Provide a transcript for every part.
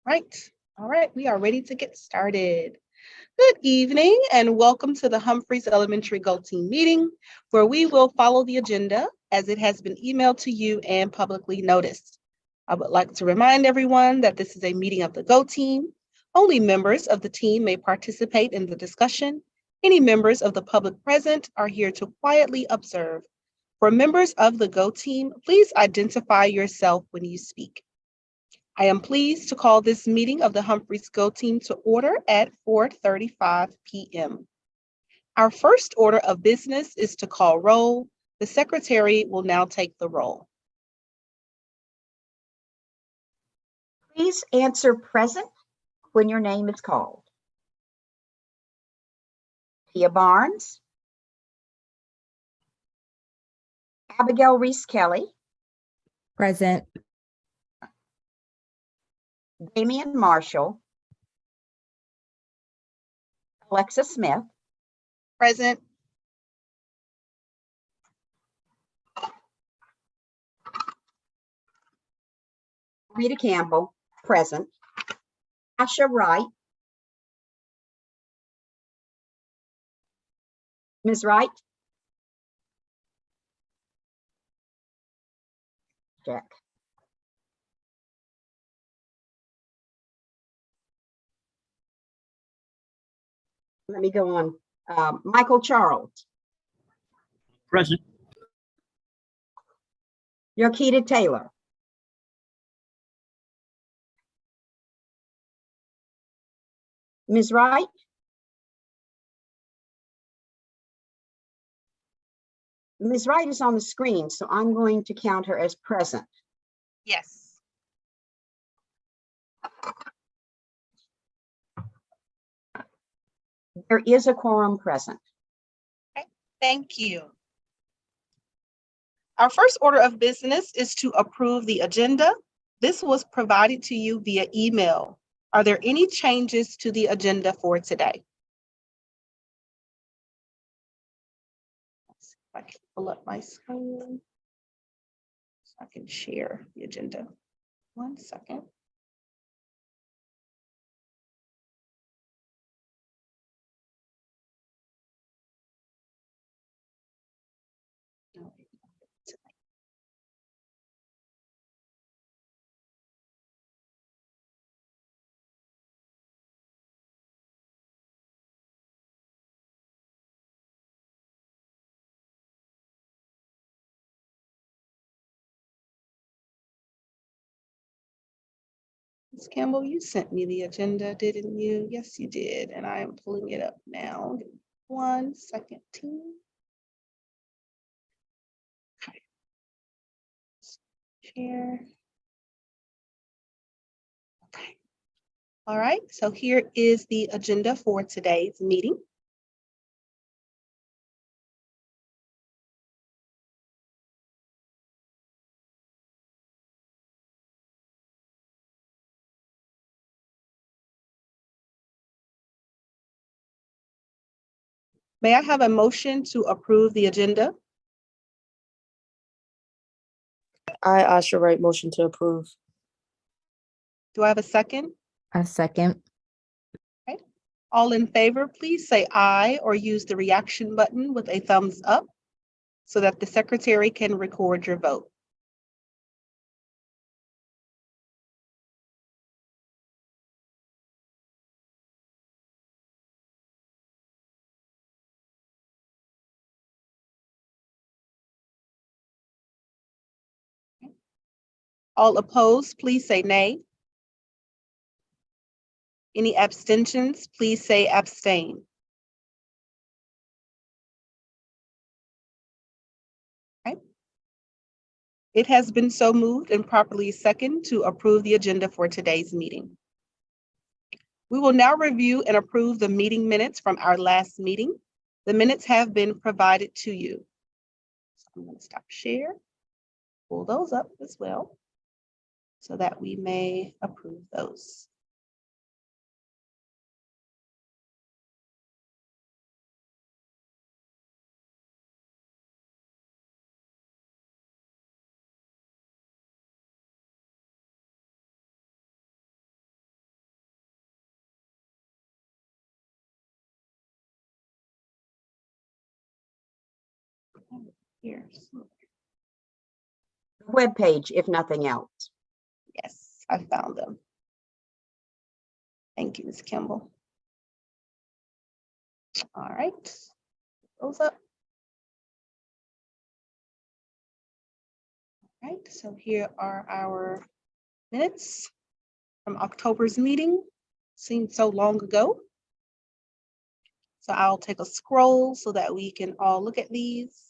Right. All right. We are ready to get started. Good evening and welcome to the Humphries Elementary Go Team meeting, where we will follow the agenda as it has been emailed to you and publicly noticed. I would like to remind everyone that this is a meeting of the Go Team. Only members of the team may participate in the discussion. Any members of the public present are here to quietly observe. For members of the Go Team, please identify yourself when you speak. I am pleased to call this meeting of the Humphries Go Team to order at 4:35 p.m. Our first order of business is to call roll. The secretary will now take the roll. Please answer present when your name is called. Tia Barnes, Abigail Reese-Kelly, Present. Damian Marshall, Alexa Smith, Present. Rita Campbell, present. Asha Wright, Ms. Wright. Check. Let me go on. Michael Charles, Present. Yakita Taylor, Ms. Wright, Ms. Wright is on the screen, so I'm going to count her as present. Yes. There is a quorum present. Okay. Thank you. Our first order of business is to approve the agenda. This was provided to you via email. Are there any changes to the agenda for today? Let's see if I can pull up my screen so I can share the agenda. 1 second. Ms. Campbell, you sent me the agenda, didn't you? Yes, you did. And I am pulling it up now. Give me 1 second, team. Okay. Share. Okay. All right. So here is the agenda for today's meeting. May I have a motion to approve the agenda? I, Asha Wright, motion to approve. Do I have a second? A second. Okay. All in favor, please say aye or use the reaction button with a thumbs up so that the secretary can record your vote. All opposed, please say nay. Any abstentions, please say abstain. Okay. It has been so moved and properly seconded to approve the agenda for today's meeting. We will now review and approve the meeting minutes from our last meeting. The minutes have been provided to you. So I'm going to stop share, pull those up as well so that we may approve those. here. Webpage, if nothing else. Yes, I found them. Thank you, Ms. Kimball. All right, those up. All right, so here are our minutes from October's meeting. Seemed so long ago. So I'll take a scroll so that we can all look at these.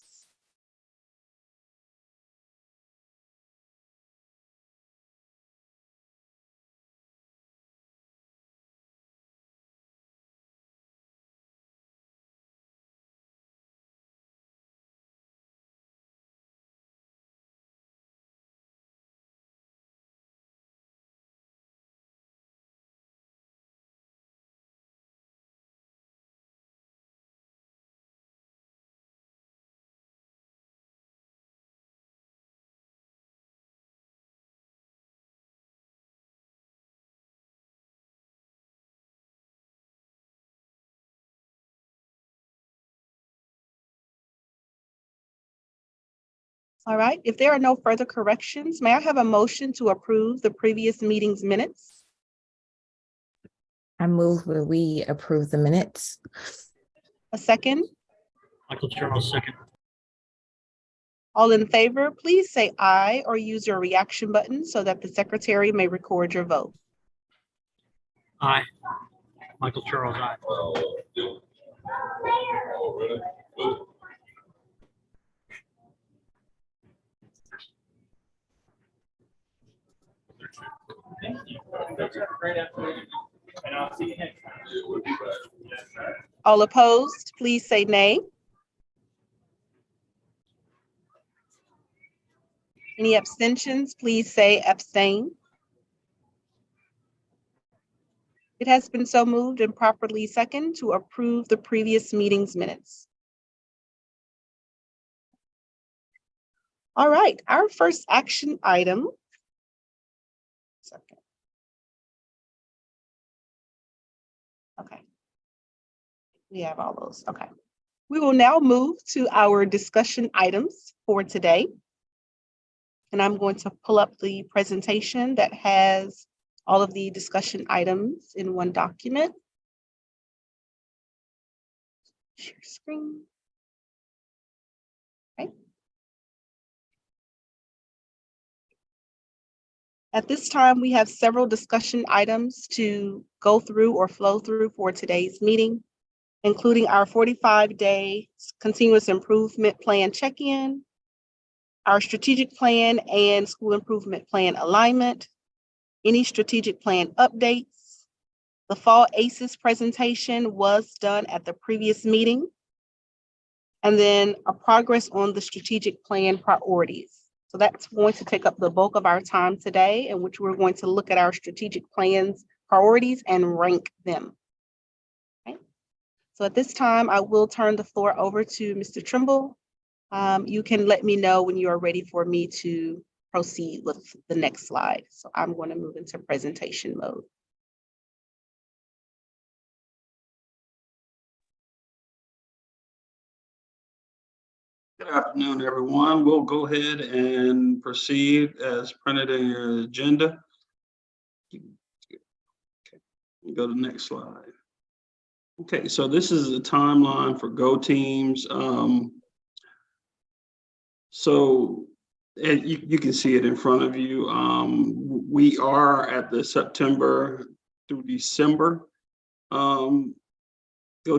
All right, if there are no further corrections, may I have a motion to approve the previous meeting's minutes? I move where we approve the minutes. A second? Michael Charles, second. All in favor, please say aye or use your reaction button so that the secretary may record your vote. Aye. Michael Charles, aye. All opposed, please say nay. Any abstentions, please say abstain. It has been so moved and properly second to approve the previous meeting's minutes. All right, our first action item. Second. Okay. We have all those, okay. We will now move to our discussion items for today. And I'm going to pull up the presentation that has all of the discussion items in one document. Share screen. Okay. At this time, we have several discussion items to go through or flow through for today's meeting, including our 45-day continuous improvement plan check-in, our strategic plan and school improvement plan alignment, any strategic plan updates. The fall ACES presentation was done at the previous meeting, and then a progress on the strategic plan priorities. So that's going to take up the bulk of our time today, in which we're going to look at our strategic plans priorities and rank them. Okay. So at this time, I will turn the floor over to Mr. Trimble. You can let me know when you are ready for me to proceed with the next slide. So I'm going to move into presentation mode. Good afternoon, everyone. We'll go ahead and proceed as printed in your agenda. Okay. Go to the next slide. Okay, so this is the timeline for Go Teams. So you can see it in front of you. We are at the September through December Go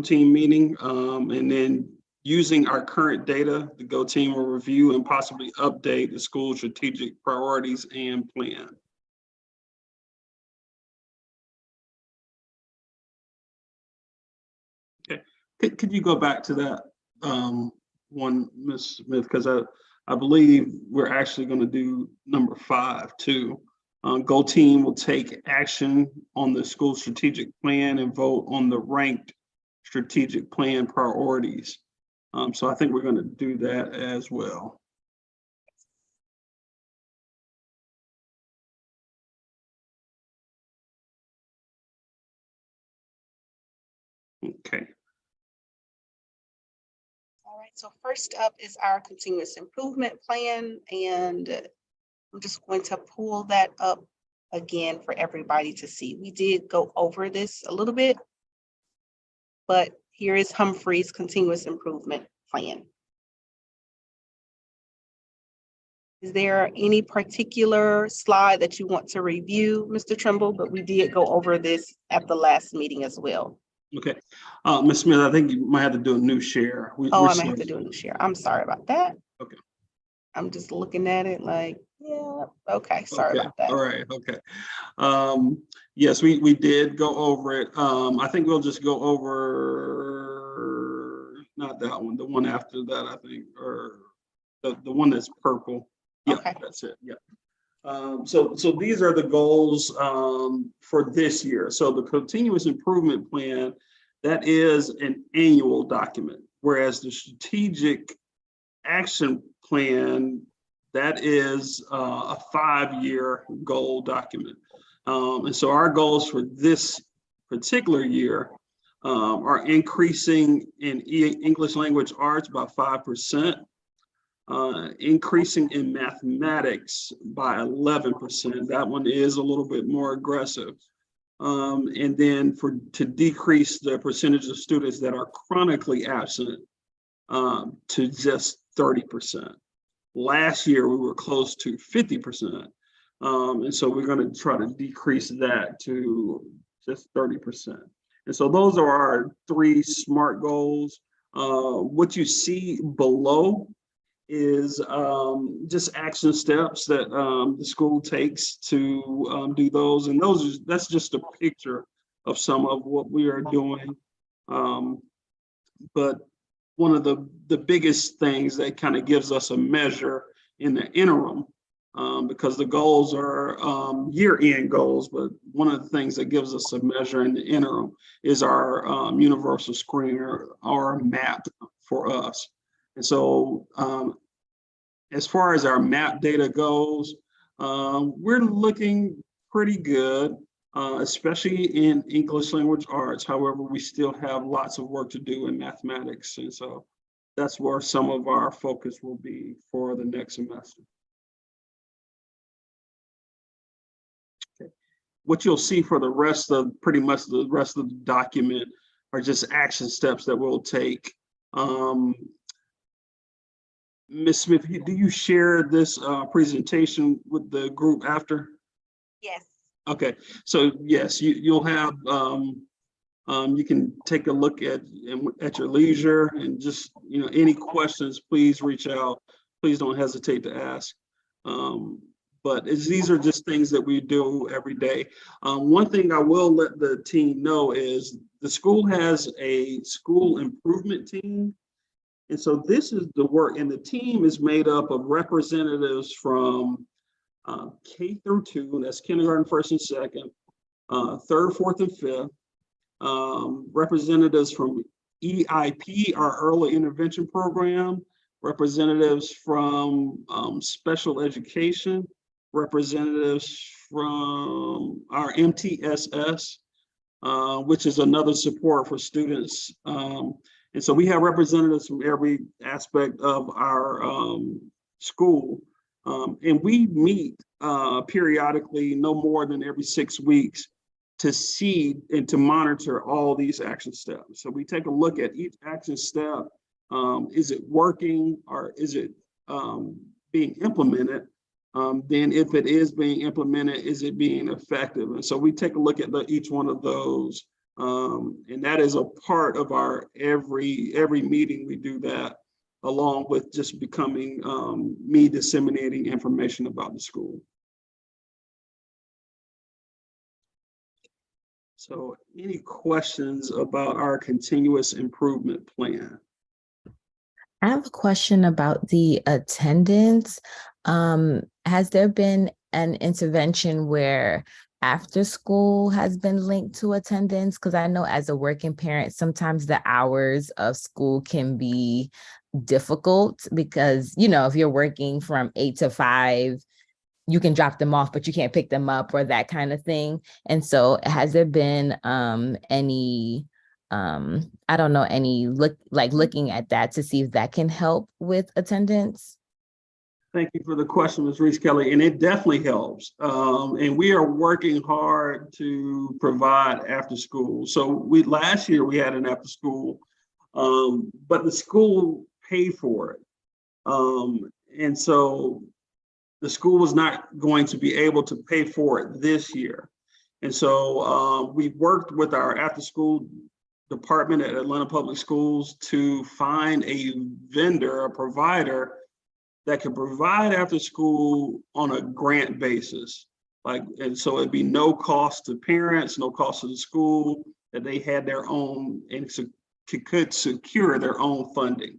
Team meeting, and then using our current data, the Go Team will review and possibly update the school strategic priorities and plan. Okay, could you go back to that one, Ms. Smith, because I believe we're actually going to do number 5 too. Go Team will take action on the school strategic plan and vote on the ranked strategic plan priorities. So I think we're going to do that as well. Okay. All right, So first up is our continuous improvement plan, and I'm just going to pull that up again for everybody to see. We did go over this a little bit, but here is Humphries' continuous improvement plan. Is there any particular slide that you want to review, Mr. Trimble? But we did go over this at the last meeting as well. Okay. Ms. Smith, I think you might have to do a new share. Oh, I might have to do a new share. I'm sorry about that. Okay. I'm just looking at it like, yeah, okay, sorry Okay. about that. All right, okay. Yes, we did go over it. I think we'll just go over, not that one, the one after that, I think, or the one that's purple. Yeah, Okay. that's it, yeah. So these are the goals for this year. So the continuous improvement plan, that is an annual document, whereas the strategic action plan, that is a 5-year goal document. And so our goals for this particular year are increasing in English language arts by 5%. Increasing in mathematics by 11%. That one is a little bit more aggressive. And then to decrease the percentage of students that are chronically absent to just 30%. Last year, we were close to 50%. And so we're going to try to decrease that to just 30%. And so those are our 3 SMART goals. What you see below is just action steps that the school takes to do those. And that's just a picture of some of what we are doing. But one of the biggest things that kind of gives us a measure in the interim, because the goals are year-end goals, but one of the things that gives us a measure in the interim is our universal screener, our MAP for us. And so as far as our MAP data goes, we're looking pretty good, especially in English language arts. However, we still have lots of work to do in mathematics. And so that's where some of our focus will be for the next semester. Okay. What you'll see for the rest of, pretty much the rest of the document are just action steps that we'll take. Ms. Smith, do you share this presentation with the group after? Yes. Okay, so yes, you'll have, you can take a look at your leisure, and just, any questions, please reach out. Please don't hesitate to ask. But these are just things that we do every day. One thing I will let the team know is the school has a school improvement team. And so this is the work, and the team is made up of representatives from K through 2, that's kindergarten, 1st and 2nd, 3rd, 4th, and 5th, representatives from EIP, our early intervention program, representatives from special education, representatives from our MTSS, which is another support for students. And so we have representatives from every aspect of our school. And we meet periodically, no more than every 6 weeks, to see and to monitor all these action steps. So we take a look at each action step. Is it working, or is it being implemented? Then if it is being implemented, is it being effective? And so we take a look at each one of those. And that is a part of our every meeting. We do that, along with just becoming me disseminating information about the school. So any questions about our continuous improvement plan? I have a question about the attendance. Has there been an intervention where after school has been linked to attendance? Because I know as a working parent, sometimes the hours of school can be difficult because, if you're working from 8 to 5, you can drop them off, but you can't pick them up, or that kind of thing. And so has there been any I don't know, any looking at that to see if that can help with attendance? Thank you for the question, Ms. Reese Kelly, and it definitely helps. And we are working hard to provide after school. So last year we had an after school, but the school paid for it. And so the school was not going to be able to pay for it this year. And so we worked with our after school department at Atlanta Public Schools to find a vendor, a provider that can provide after school on a grant basis. And so it'd be no cost to parents, no cost to the school, that they had their own and could secure their own funding.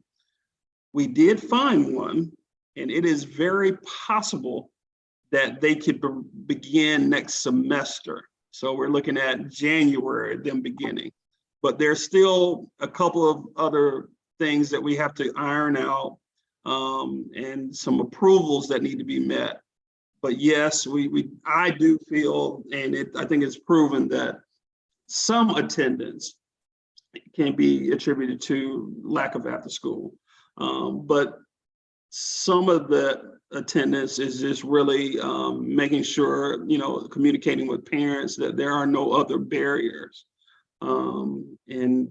We did find one, and it is very possible that they could begin next semester. So we're looking at January, them beginning. But there's still a couple of other things that we have to iron out, and some approvals that need to be met. But yes, I do feel, and I think it's proven that some attendance can be attributed to lack of after school. But some of the attendance is just really making sure, communicating with parents that there are no other barriers. And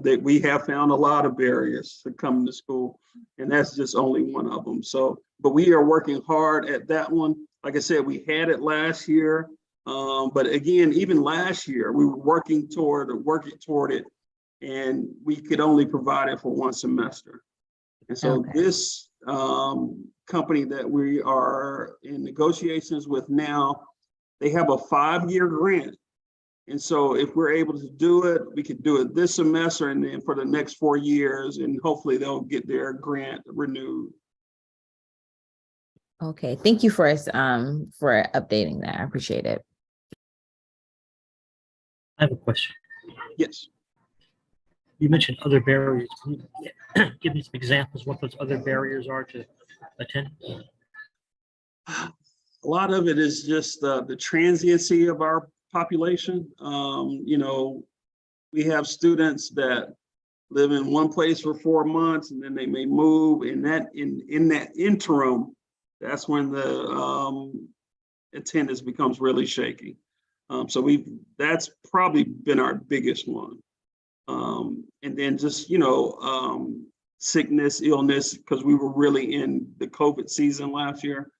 that we have found a lot of barriers to come to school, and that's just only one of them. So, but we are working hard at that one. Like I said, we had it last year, but again, even last year, we were working toward it, and we could only provide it for one semester. And so this company that we are in negotiations with now, they have a 5-year grant. And so if we're able to do it, we could do it this semester and then for the next 4 years, and hopefully they'll get their grant renewed. Okay, thank you for updating that. I appreciate it. I have a question. Yes. You mentioned other barriers. Can you give me some examples what those other barriers are to attendance? A lot of it is just the transiency of our population. We have students that live in one place for 4 months and then they may move, and that in that interim, that's when the attendance becomes really shaky. So that's probably been our biggest one. And then just, sickness, illness, because we were really in the COVID season last year.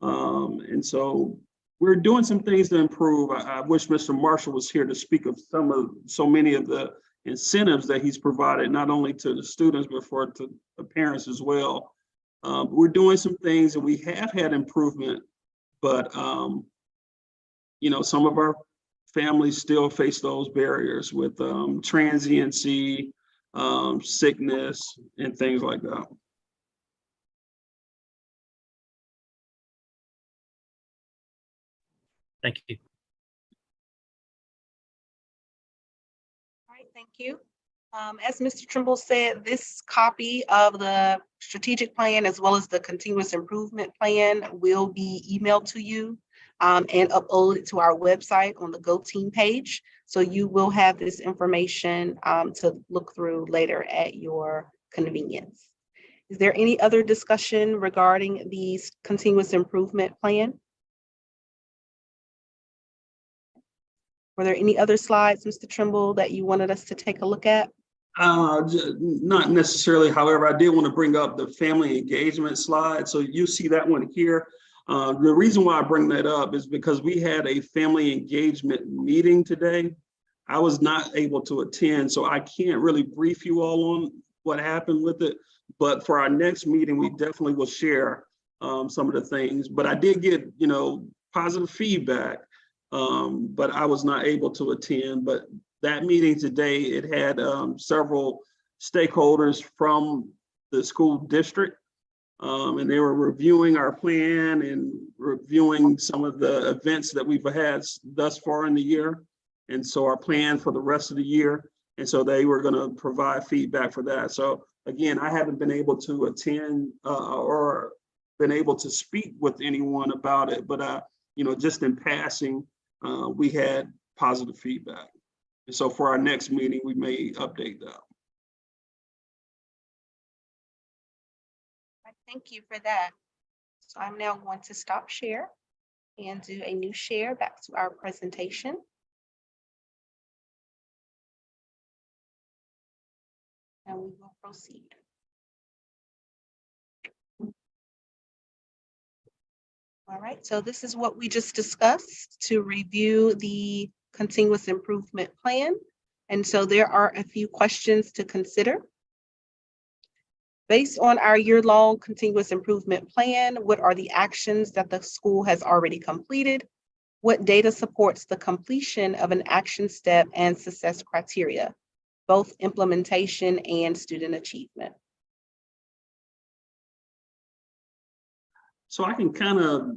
And so we're doing some things to improve. I wish Mr. Marshall was here to speak of so many of the incentives that he's provided, not only to the students, but to the parents as well. We're doing some things and we have had improvement, but some of our families still face those barriers with transiency, sickness, and things like that. Thank you. All right, thank you. As Mr. Trimble said, this copy of the strategic plan as well as the continuous improvement plan will be emailed to you and uploaded to our website on the Go Team page. So you will have this information to look through later at your convenience. Is there any other discussion regarding the continuous improvement plan? Were there any other slides, Mr. Trimble, that you wanted us to take a look at? Not necessarily. However, I did want to bring up the family engagement slide. So you see that one here. The reason why I bring that up is because we had a family engagement meeting today. I was not able to attend, so I can't really brief you all on what happened with it. But for our next meeting, we definitely will share some of the things. But I did get, positive feedback. But I was not able to attend. But that meeting today, it had several stakeholders from the school district, and they were reviewing our plan and reviewing some of the events that we've had thus far in the year, and so our plan for the rest of the year. And so they were going to provide feedback for that. So again, I haven't been able to attend or been able to speak with anyone about it, but just in passing, we had positive feedback. And so for our next meeting, we may update that. Thank you for that. So I'm now going to stop share and do a new share back to our presentation. And we will proceed. All right, so this is what we just discussed to review the continuous improvement plan. And so there are a few questions to consider. Based on our year-long continuous improvement plan, what are the actions that the school has already completed? What data supports the completion of an action step and success criteria, both implementation and student achievement? So I can kind of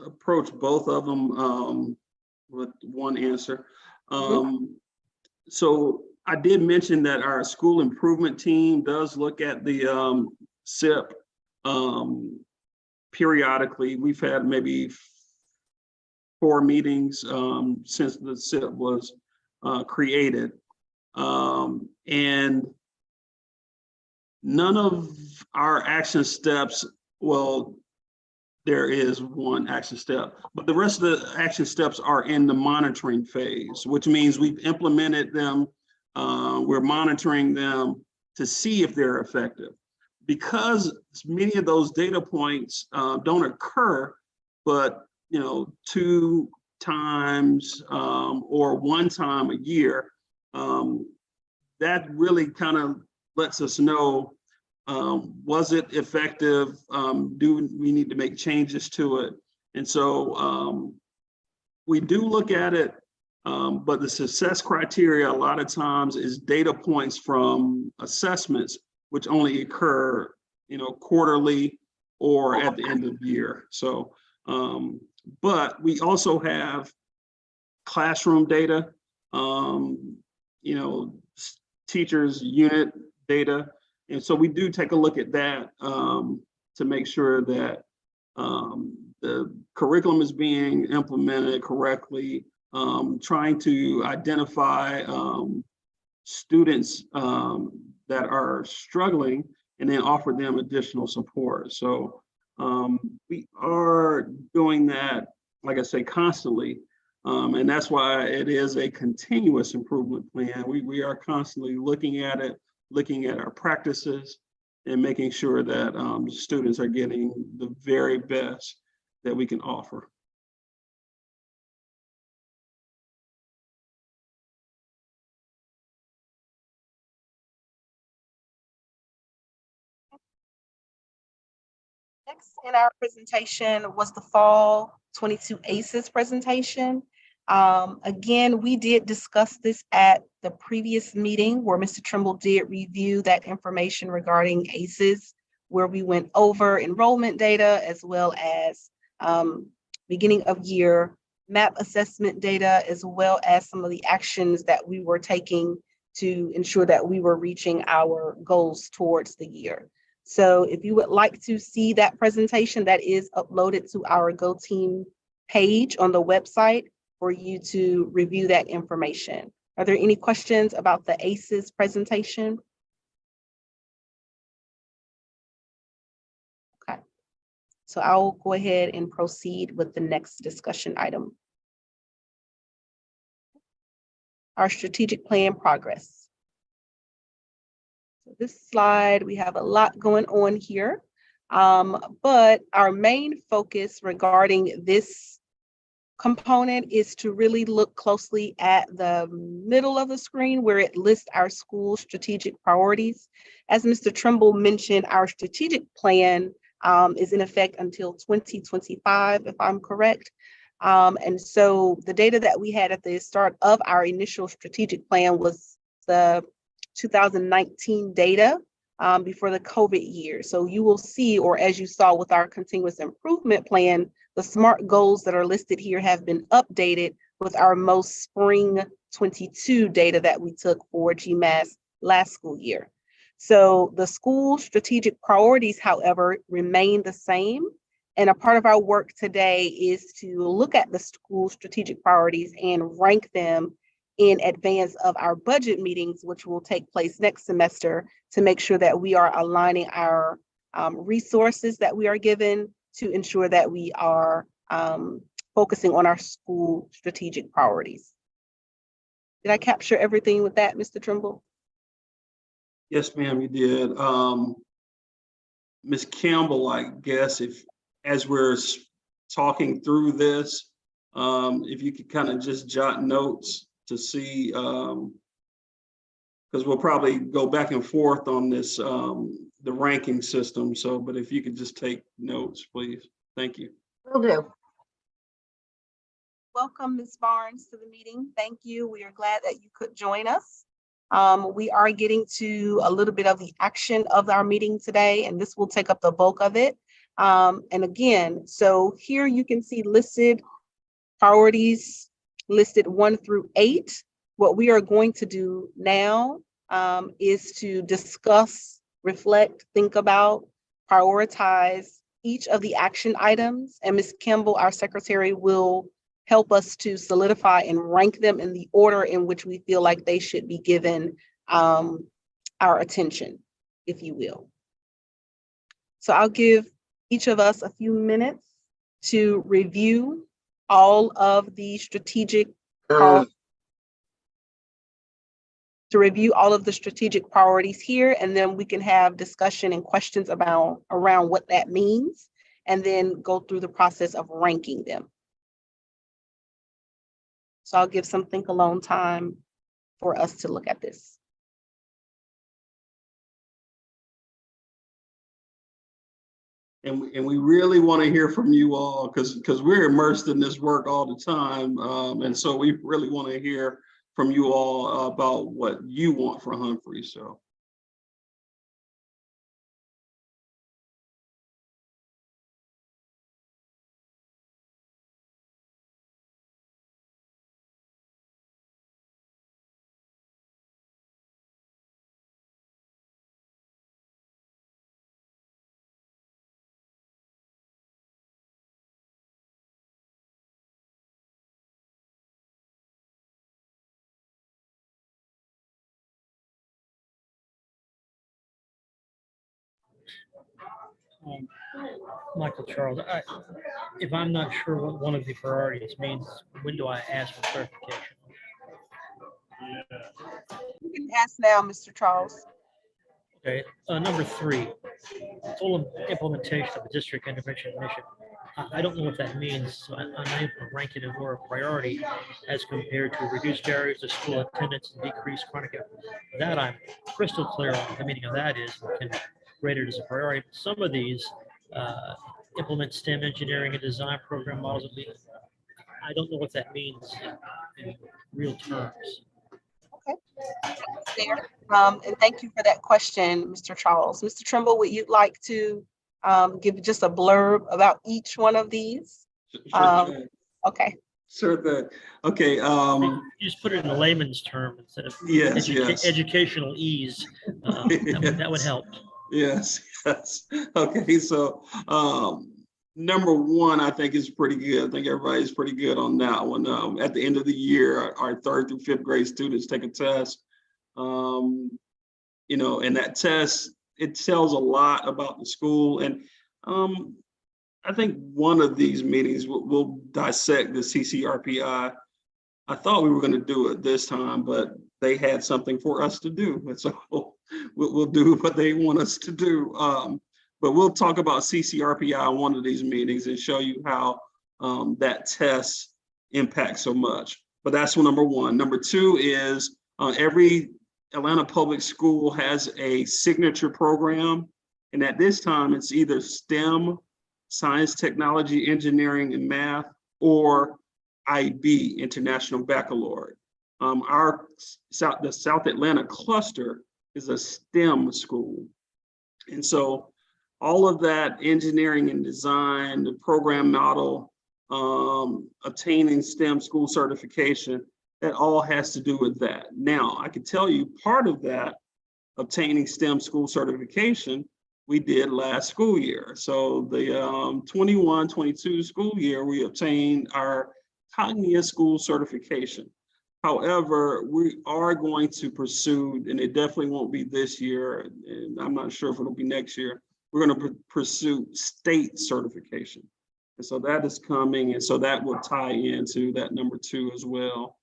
approach both of them with one answer. So I did mention that our school improvement team does look at the SIP periodically. We've had maybe 4 meetings since the SIP was created. And none of our action steps, well, there is one action step, but the rest of the action steps are in the monitoring phase, which means we've implemented them. We're monitoring them to see if they're effective. Because many of those data points don't occur, but 2 times or 1 time a year, that really kind of lets us know, was it effective? Do we need to make changes to it? And so we do look at it, but the success criteria a lot of times is data points from assessments, which only occur, quarterly or at the end of the year. So, but we also have classroom data, teachers' unit data. And so we do take a look at that to make sure that the curriculum is being implemented correctly, trying to identify students that are struggling and then offer them additional support. So we are doing that, like I say, constantly. And that's why it is a continuous improvement plan. We are constantly looking at it, looking at our practices, and making sure that students are getting the very best that we can offer. Next in our presentation was the fall 22 ACEs presentation. Again, we did discuss this at the previous meeting where Mr. Trimble did review that information regarding ACEs, where we went over enrollment data as well as beginning of year MAP assessment data, as well as some of the actions that we were taking to ensure that we were reaching our goals towards the year. So if you would like to see that presentation, that is uploaded to our Go Team page on the website for you to review that information. Are there any questions about the ACEs presentation? Okay, so I'll go ahead and proceed with the next discussion item. Our strategic plan progress. So this slide, we have a lot going on here, but our main focus regarding this component is to really look closely at the middle of the screen where it lists our school strategic priorities. As Mr. Trimble mentioned, our strategic plan is in effect until 2025, if I'm correct. And so the data that we had at the start of our initial strategic plan was the 2019 data before the COVID year. So you will see, or as you saw with our continuous improvement plan, the SMART goals that are listed here have been updated with our most spring 22 data that we took for GMAS last school year. So the school strategic priorities, however, remain the same. And a part of our work today is to look at the school strategic priorities and rank them in advance of our budget meetings, which will take place next semester, to make sure that we are aligning our resources that we are given to ensure that we are focusing on our school strategic priorities. Did I capture everything with that, Mr. Trimble? Yes, ma'am, you did. Ms. Campbell, I guess if, as we're talking through this, if you could kind of just jot notes to see, because we'll probably go back and forth on this, the ranking system. So, but if you could just take notes, please. Thank you. Will do. Welcome, Ms. Barnes, to the meeting. Thank you. We are glad that you could join us. We are getting to a little bit of the action of our meeting today, and this will take up the bulk of it. And again, so here you can see listed priorities listed 1 through 8. What we are going to do now is to discuss, reflect, think about, prioritize each of the action items. And Ms. Campbell, our secretary, will help us to solidify and rank them in the order in which we feel like they should be given our attention, if you will. So I'll give each of us a few minutes to review all of the strategic priorities here, and then we can have discussion and questions about around what that means, and then go through the process of ranking them. So I'll give some think alone time for us to look at this. And we really want to hear from you all, because we're immersed in this work all the time. And so we really want to hear from you all about what you want for Humphries. So. Michael Charles, if I'm not sure what one of the priorities means, when do I ask for clarification? You can ask now, Mr. Charles. Okay, number 3, full implementation of the district intervention mission. I don't know what that means, so I'm able to rank it in order of priority as compared to reduced barriers to school attendance and decreased chronic. That I'm crystal clear on what the meaning of that is, and can rate it as a priority. Some of these implement STEM engineering and design program models. I don't know what that means in real terms. Okay, that's fair. And thank you for that question, Mr. Charles. Mr. Trimble, would you like to give just a blurb about each one of these? Sure thing. Okay. Sure thing. Okay. You just put it in a layman's term instead of yes. educational ease. That would help. Yes. Okay. So number 1, I think is pretty good. I think everybody's pretty good on that one. At the end of the year, our 3rd through 5th grade students take a test. You know, and that test, it tells a lot about the school. And I think one of these meetings we'll dissect the CCRPI. I thought we were going to do it this time, but they had something for us to do. And so we'll do what they want us to do. But we'll talk about CCRPI on one of these meetings and show you how that test impacts so much. But that's number 1. Number 2 is every Atlanta public school has a signature program. And at this time, it's either STEM, science, technology, engineering, and math, or IB, International Baccalaureate. The South Atlanta cluster is a STEM school. And so all of that engineering and design, the program model, obtaining STEM school certification, that all has to do with that. Now, I can tell you part of that, obtaining STEM school certification, we did last school year. So the 21-22 school year, we obtained our Cognia school certification. However, we are going to pursue, and it definitely won't be this year, and I'm not sure if it'll be next year, we're going to pursue state certification. And so that is coming, and so that will tie into that number 2 as well.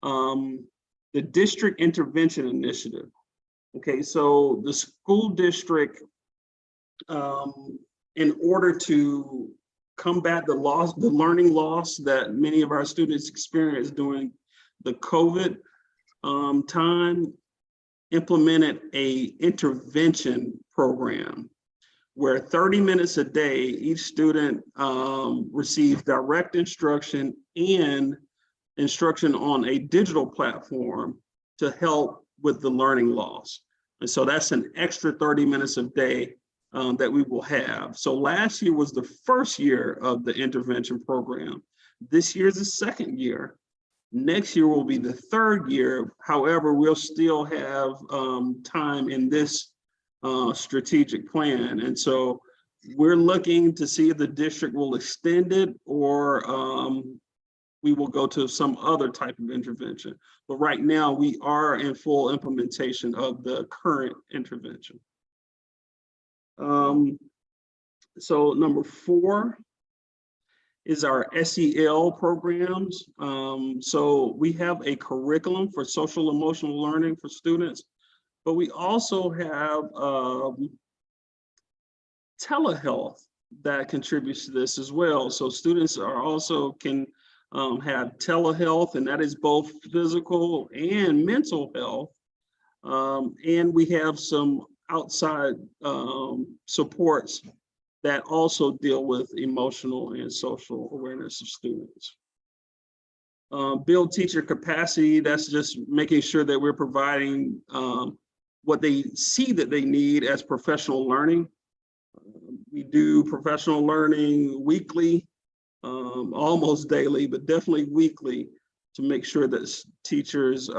The district intervention initiative. Okay, so the school district, in order to combat the learning loss that many of our students experienced during the COVID time, implemented a intervention program where 30 minutes a day, each student receives direct instruction and instruction on a digital platform to help with the learning loss. And so that's an extra 30 minutes a day that we will have. So last year was the first year of the intervention program. This year is the second year. Next year will be the third year. However, we'll still have time in this strategic plan. And so we're looking to see if the district will extend it or we will go to some other type of intervention. But right now we are in full implementation of the current intervention. So number 4 is our SEL programs. So we have a curriculum for social emotional learning for students, but we also have telehealth that contributes to this as well. So students are also can have telehealth, and that is both physical and mental health. And we have some outside supports that also deal with emotional and social awareness of students. Build teacher capacity, that's just making sure that we're providing what they see that they need as professional learning. We do professional learning weekly, almost daily, but definitely weekly, to make sure that teachers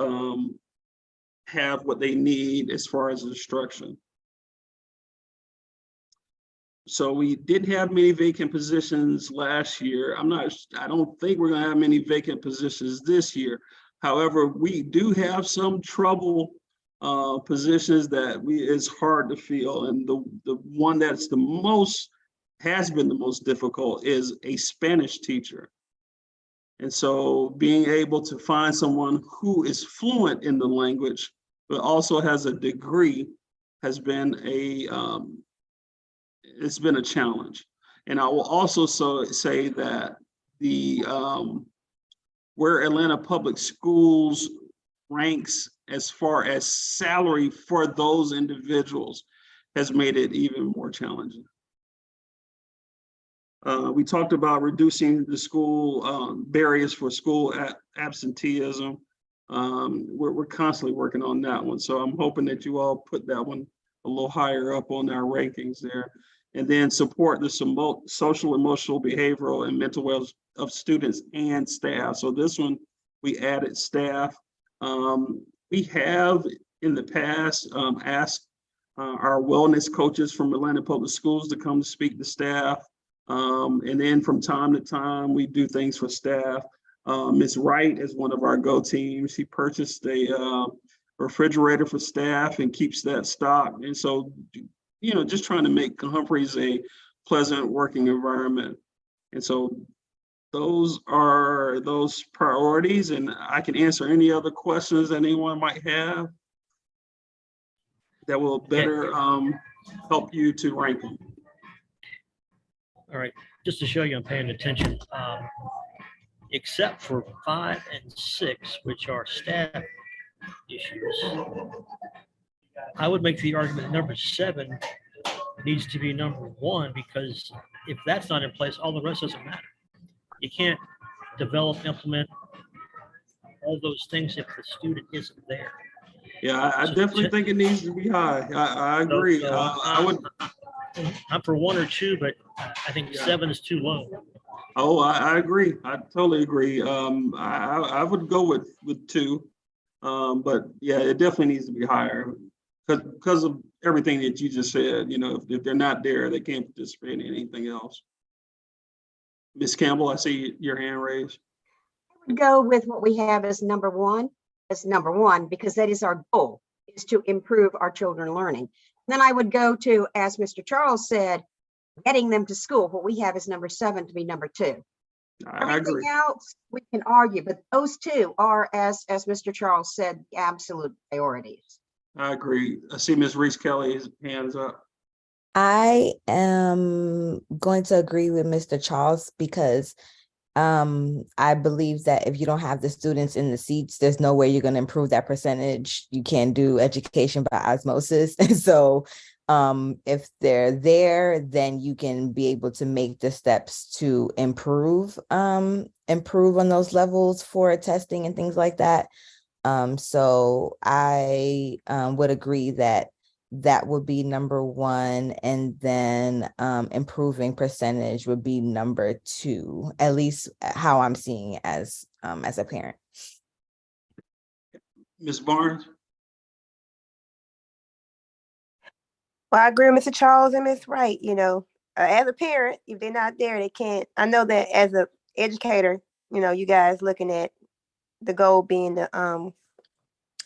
have what they need as far as instruction. So we didn't have many vacant positions last year. I don't think we're gonna have many vacant positions this year. However, we do have some trouble positions that it's hard to fill. And the one that's has been the most difficult is a Spanish teacher. And so being able to find someone who is fluent in the language, but also has a degree has been it's been a challenge. And I will also say that where Atlanta Public Schools ranks as far as salary for those individuals has made it even more challenging. We talked about reducing the school barriers for school absenteeism. We're constantly working on that one. So I'm hoping that you all put that one a little higher up on our rankings there. And then support the social, emotional, behavioral, and mental health of students and staff. So this one, we added staff. We have in the past asked our wellness coaches from Atlanta Public Schools to come to speak to staff. And then from time to time, we do things for staff. Ms. Wright is one of our go teams. She purchased a refrigerator for staff and keeps that stocked. And so, you know, just trying to make Humphries a pleasant working environment. And so those are those priorities, and I can answer any other questions that anyone might have that will better help you to rank them. All right, just to show you I'm paying attention, except for 5 and 6, which are staff issues, I would make the argument number 7 needs to be number 1, because if that's not in place, all the rest doesn't matter. You can't develop, implement all those things if the student isn't there. Yeah, I definitely think it needs to be high. I agree. I'm for 1 or 2, but I think 7 is too low. Oh, I agree. I totally agree. I would go with 2, but yeah, it definitely needs to be higher because of everything that you just said. You know, if they're not there, they can't participate in anything else. Ms. Campbell, I see your hand raised. I Go with what we have as number one, because that is our goal, is to improve our children learning. Then I would go to, as Mr. Charles said, getting them to school. What we have is number 7 to be number 2. I agree. Everything else we can argue, but those two are, as Mr. Charles said, absolute priorities. I agree. I see Ms. Reese Kelly's hands up. I am going to agree with Mr. Charles because I believe that if you don't have the students in the seats, there's no way you're going to improve that percentage. You can't do education by osmosis. And so if they're there, then you can be able to make the steps to improve on those levels for testing and things like that. So I would agree that that would be number 1, and then improving percentage would be number 2, at least how I'm seeing it as a parent. Ms. Barnes? Well, I agree with Mr. Charles and Ms. Wright. As a parent, if they're not there, they can't. I know that as a educator, you guys looking at the goal being the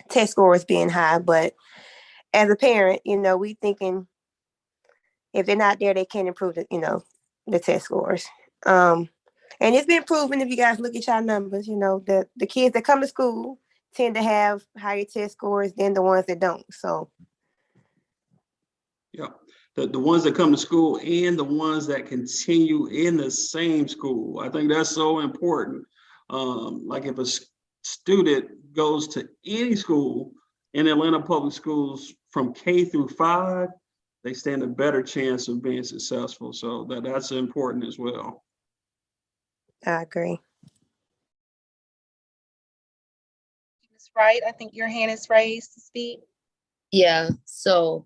test scores being high, but as a parent, we thinking if they're not there, they can't improve the test scores. And it's been proven if you guys look at y'all numbers, the kids that come to school tend to have higher test scores than the ones that don't. So Yeah, the ones that come to school and the ones that continue in the same school. I think that's so important. Like if a student goes to any school in Atlanta Public Schools from K through 5, they stand a better chance of being successful. So that's important as well. I agree. Ms. Wright, I think your hand is raised to speak. Yeah, so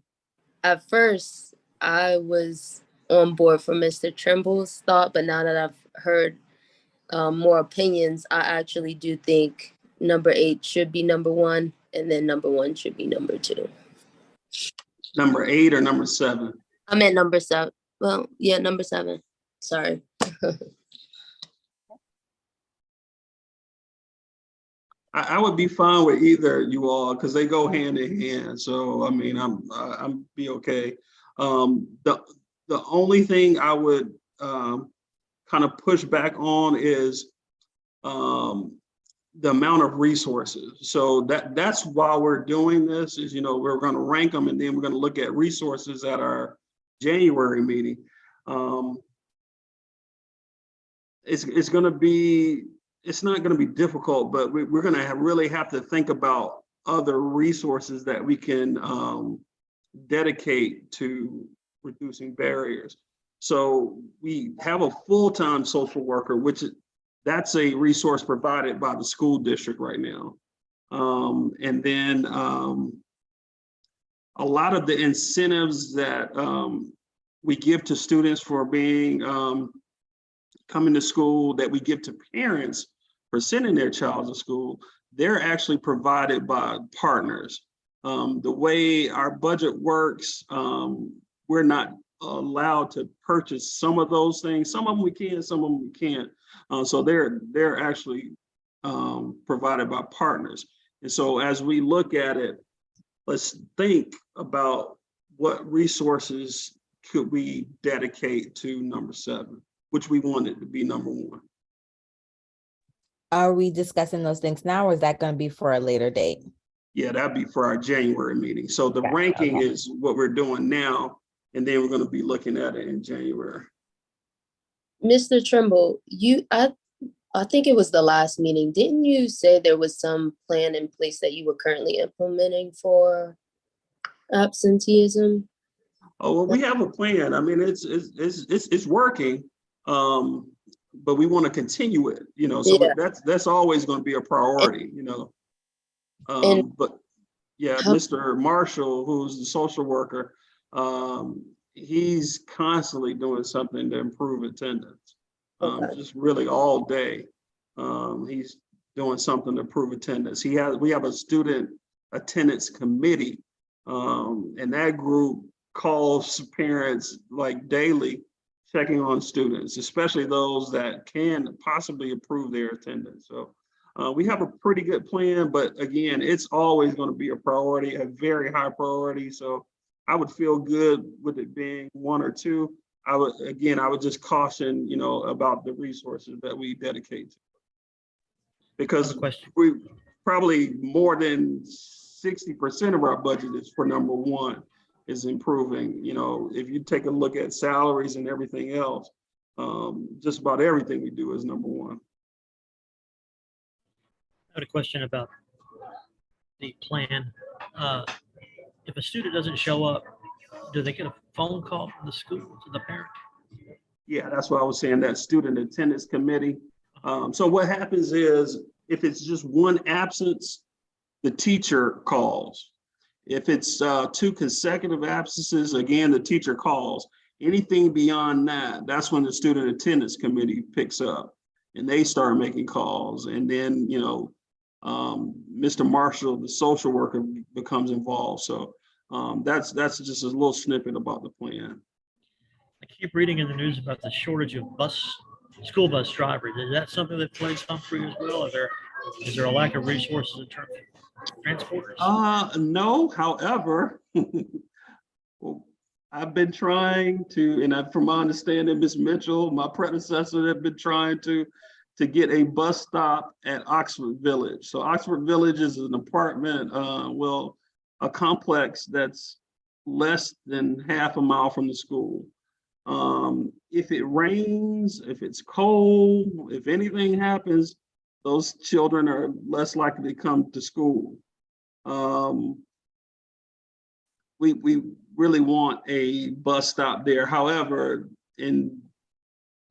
at first I was on board for Mr. Trimble's thought, but now that I've heard more opinions, I actually do think number 8 should be number 1, and then number 1 should be number 2. Number 8 or number 7? I meant number 7. Well, yeah, number 7. Sorry. I would be fine with either, you all, because they go hand in hand. So I mean, I'm be okay. The only thing I would kind of push back on is the amount of resources. So that's why we're doing this is, we're going to rank them, and then we're going to look at resources at our January meeting. It's going to be, it's not going to be difficult, but we're going to really have to think about other resources that we can dedicate to reducing barriers. So we have a full-time social worker, that's a resource provided by the school district right now. And then a lot of the incentives that we give to students for being coming to school, that we give to parents for sending their child to school, they're actually provided by partners. The way our budget works, we're not allowed to purchase some of those things. Some of them we can, some of them we can't. So they're actually provided by partners. And so as we look at it, let's think about what resources could we dedicate to number 7, which we want it to be number 1. Are we discussing those things now, or is that going to be for a later date? Yeah, that'd be for our January meeting. So the ranking is what we're doing now, and then we're going to be looking at it in January. Mr. Trimble, I think it was the last meeting. Didn't you say there was some plan in place that you were currently implementing for absenteeism? Oh, well, we have a plan. I mean, it's working, but we want to continue it. So yeah. That's always going to be a priority. But yeah, Mr. Marshall, who's the social worker, he's constantly doing something to improve attendance. Just really all day. He's doing something to improve attendance. We have a student attendance committee, and that group calls parents like daily, checking on students, especially those that can possibly improve their attendance. So We have a pretty good plan, but again, it's always going to be a priority, a very high priority. So I would feel good with it being 1 or 2. I would just caution, about the resources that we dedicate to. Because question. we probably more than 60% of our budget is for number 1 is improving. If you take a look at salaries and everything else, just about everything we do is number 1. I had a question about the plan. If a student doesn't show up, do they get a phone call from the school to the parent? Yeah, that's what I was saying, that student attendance committee. So what happens is if it's just one absence, the teacher calls. If it's 2 consecutive absences, again, the teacher calls. Anything beyond that, that's when the student attendance committee picks up and they start making calls. And then, Mr. Marshall, the social worker, becomes involved. So that's just a little snippet about the plan. I keep reading in the news about the shortage of school bus drivers. Is that something that plays Humphries as well? Is there a lack of resources in terms of transporters? No, however, well, I've been trying to, and from my understanding, Ms. Mitchell, my predecessor, have been trying to get a bus stop at Oxford Village. So Oxford Village is an apartment, a complex that's less than half a mile from the school. If it rains, if it's cold, if anything happens, those children are less likely to come to school. We really want a bus stop there. However, and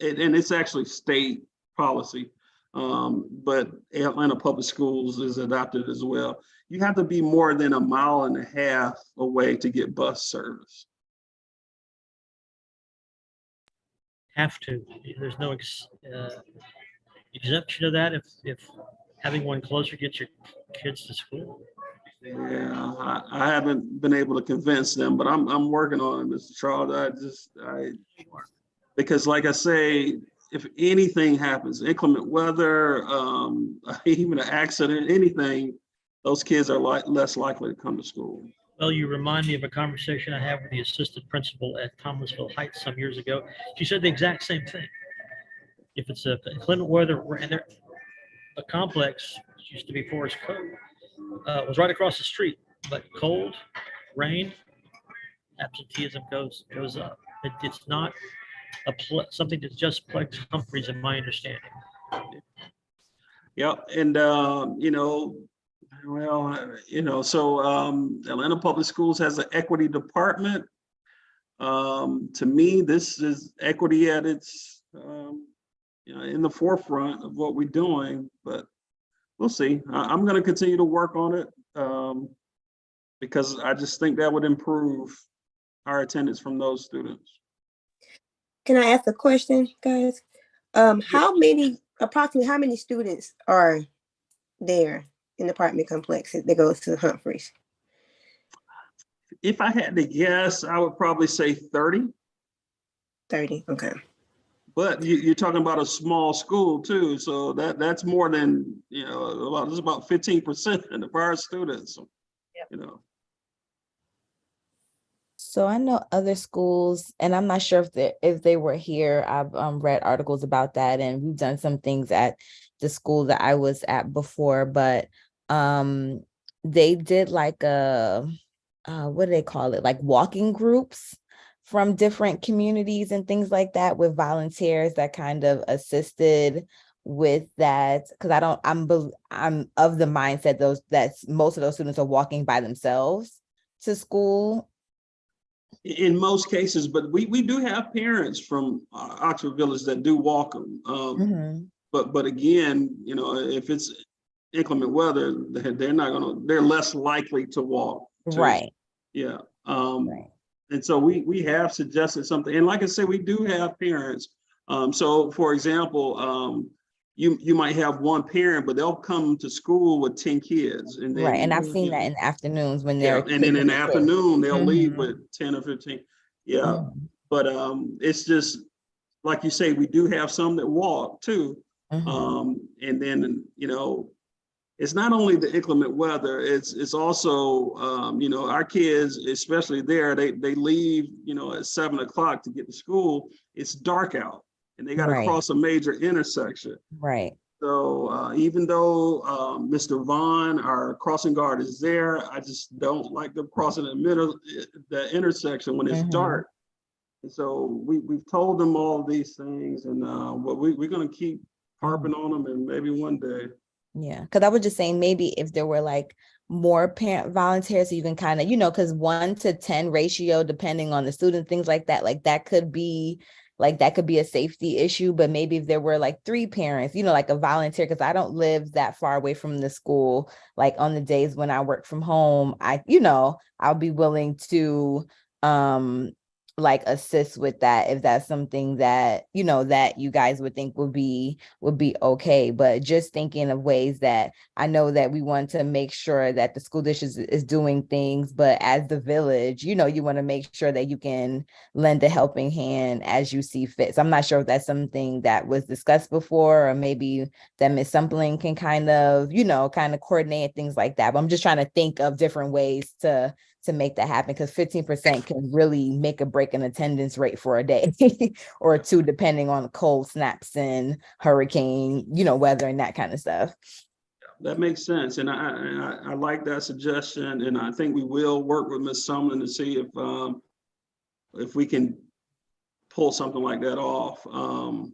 it's actually state policy, but Atlanta Public Schools is adopted as well. You have to be more than 1.5 miles away to get bus service. Have to. There's no exemption of that if having one closer gets your kids to school. Yeah, I haven't been able to convince them, but I'm working on it, Mr. Charles. Because like I say, if anything happens, inclement weather, even an accident, anything, those kids are less likely to come to school. Well, you remind me of a conversation I had with the assistant principal at Thomasville Heights some years ago. She said the exact same thing. If it's a inclement weather, and a complex, which used to be Forest Cove, was right across the street, but cold, rain, absenteeism goes up. It's not something that just plagues Humphries, in my understanding. Yep, and so Atlanta Public Schools has an equity department. To me, this is equity at its in the forefront of what we're doing, but we'll see. I'm going to continue to work on it because I just think that would improve our attendance from those students. Can I ask a question, guys? Approximately how many students are there in the apartment complex that goes to Humphries? If I had to guess, I would probably say 30. 30, okay. But you're talking about a small school too, so that's more than it's about 15% of our students. Yep. So I know other schools, and I'm not sure if they were here. I've read articles about that, and we've done some things at the school that I was at before. But they did like what do they call it? Like walking groups from different communities and things like that with volunteers that kind of assisted with that. Because I'm of the mindset that most of those students are walking by themselves to school. In most cases, but we do have parents from Oxford Village that do walk them. But again, if it's inclement weather, they're less likely to walk. Right. Yeah. Right. And so we have suggested something. And like I said, we do have parents. So for example, you might have one parent, but they'll come to school with 10 kids. And then, right. And I've seen that in the afternoons when they're and then in the afternoon, they'll leave with 10 or 15. Yeah. But it's just, like you say, we do have some that walk too. And then, it's not only the inclement weather, it's also, our kids, especially there, they leave, at 7 o'clock to get to school. It's dark out and they got to Right. cross a major intersection. Right. So even though Mr. Vaughn, our crossing guard, is there, I just don't like them crossing the intersection when it's dark. And so we've told them all these things, and but we're going to keep harping on them, and maybe one day. Yeah, because I was just saying maybe if there were like more parent volunteers, so you can kind of, because 1 to 10 ratio, depending on the student, things like that could be a safety issue. But maybe if there were like 3 parents, like a volunteer, because I don't live that far away from the school. Like on the days when I work from home, I'll be willing to like assist with that if that's something that that you guys would think would be okay. But just thinking of ways that I know that we want to make sure that the school district is doing things, but as the village, you want to make sure that you can lend a helping hand as you see fit. So I'm not sure if that's something that was discussed before, or maybe that Ms. Sumpling can kind of coordinate things like that. But I'm just trying to think of different ways to make that happen, because 15% can really make a break in attendance rate for a day or 2, depending on cold snaps and hurricane, weather and that kind of stuff. That makes sense, and I like that suggestion, and I think we will work with Ms. Sumlin to see if we can pull something like that off. One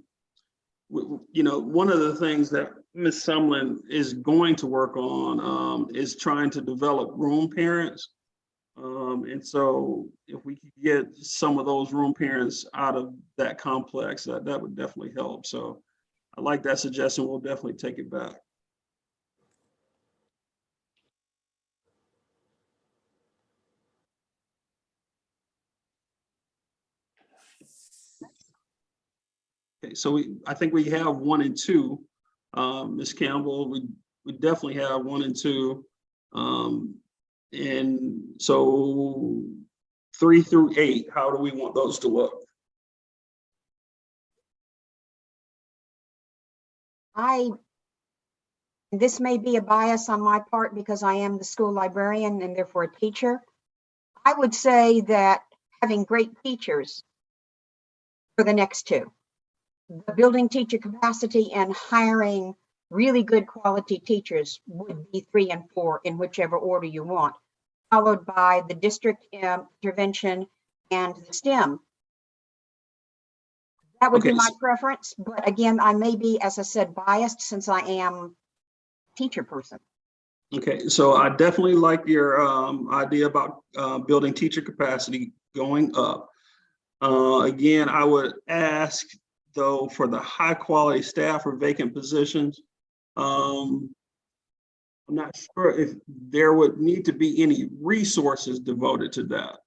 of the things that Ms. Sumlin is going to work on is trying to develop room parents. And so if we could get some of those room parents out of that complex, that would definitely help. So I like that suggestion. We'll definitely take it back. Okay, so I think we have 1 and 2. Ms. Campbell, we definitely have 1 and 2. And so 3 through 8, how do we want those to look? This may be a bias on my part because I am the school librarian and therefore a teacher. I would say that having great teachers for the next 2, the building teacher capacity and hiring really good quality teachers would be 3 and 4 in whichever order you want, followed by the district intervention and the STEM. That would be my preference, but again, I may be, as I said, biased since I am a teacher person. Okay, so I definitely like your idea about building teacher capacity going up. Again, I would ask, though, for the high quality staff or vacant positions. I'm not sure if there would need to be any resources devoted to that.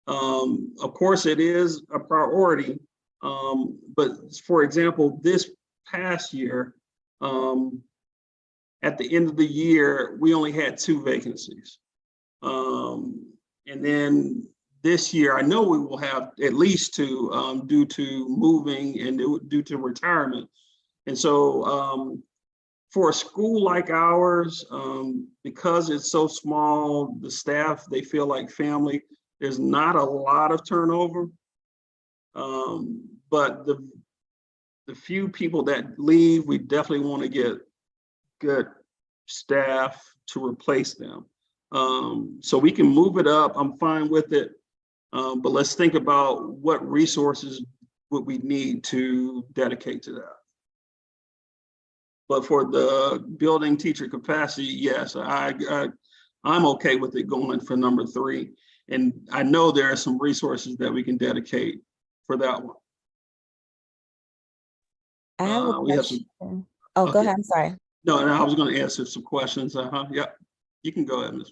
Of course, it is a priority, but for example, this past year, at the end of the year, we only had 2 vacancies. And then this year, I know we will have at least 2 due to moving and due to retirement. And so for a school like ours, because it's so small, the staff, they feel like family, there's not a lot of turnover. But the few people that leave, we definitely want to get good staff to replace them. So we can move it up. I'm fine with it. But let's think about what resources would we need to dedicate to that. But for the building teacher capacity, yes, I'm okay with it going for number 3. And I know there are some resources that we can dedicate for that one. I have a question. Go ahead. I'm sorry. No, I was going to answer some questions. Yeah, you can go ahead, Ms.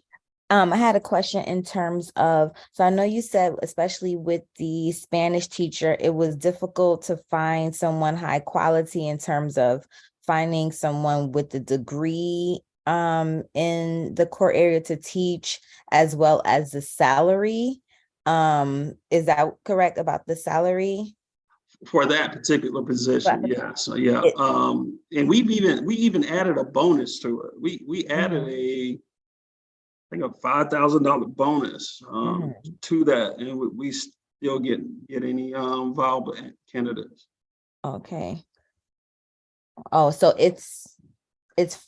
I had a question in terms of, so I know you said, especially with the Spanish teacher, it was difficult to find someone high quality in terms of finding someone with the degree in the core area to teach, as well as the salary. Is that correct about the salary? For that particular position, Right. yeah. So yeah, It- and we even added a bonus to it. We added Mhm. I think a $5,000 bonus Mhm. to that, and we still get any viable candidates. Okay. Oh, so it's